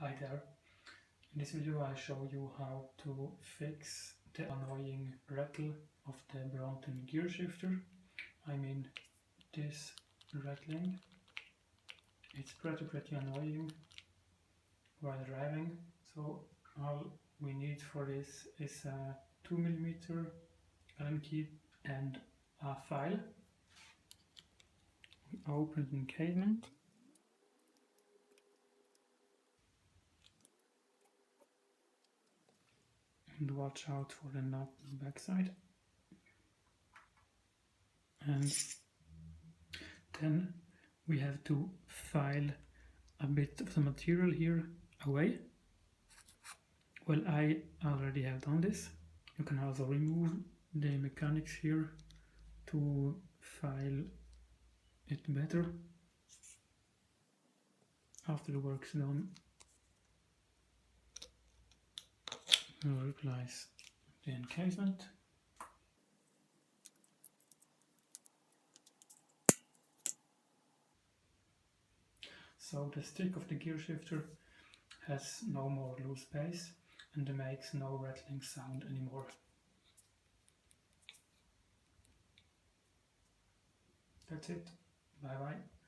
Hi there. In this video I show you how to fix the annoying rattle of the Brompton gear shifter. I mean this rattling. It's pretty annoying while driving. So all we need for this is a 2mm Allen key and a file. We open the encasement. And watch out for the knot on the backside. And then we have to file a bit of the material here away. Well, I already have done this. You can also remove the mechanics here to file it better. After the work's done, we'll replace the encasement. So the stick of the gear shifter has no more loose space and it makes no rattling sound anymore. That's it. Bye bye.